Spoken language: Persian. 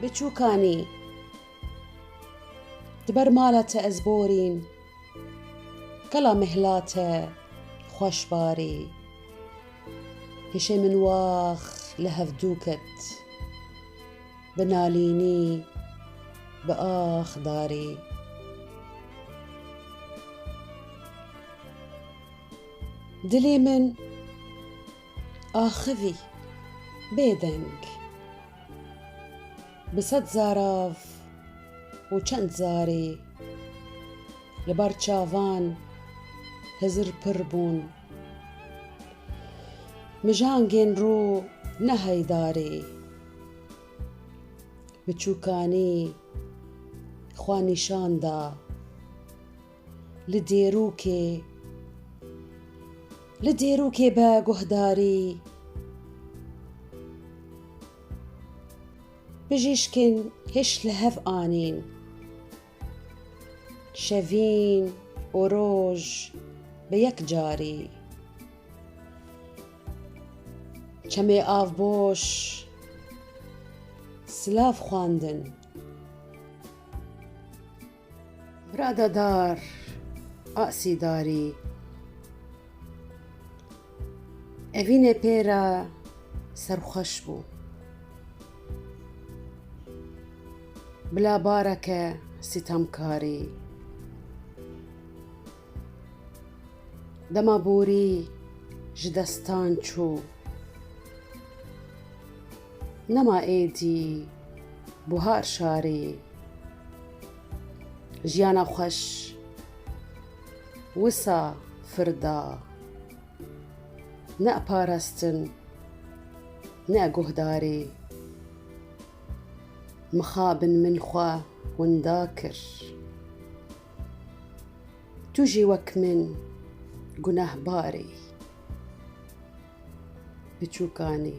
بچووکانی دبەر ماڵەتە ئەزبۆرین گەڵا مهلاتە خۆشباری هێشەی من واخ لە هەڤدووکت بنالینی بە ئاخداری دلێ من ئاخەوی بێدەنگ بسەد زاراڤ و چەند زاری لەبەر چاوان هزر پڕ بوون مژانگێن ڕوو نەهەیداری بچووکانی خوا نیشاندا لە دێروکێ بە گوهداری بژیشکن هێش لە هەڤ ئانین شەڤین و ڕۆژ بە یەک جاری چەمێ ئاڤبۆش سلااف خواندن برادەدار ئاسی داری ئەڤینێ پێرە سەرخۆش بوو بلا بارەکە ستەمکاری دەما بووری ji destan çû nema êdî buhar şarî jiyana xweş wisa firda ne parastin ne guhdarî mixabin min xwe winda kir tu jî wek min gunehbarî بچووکانی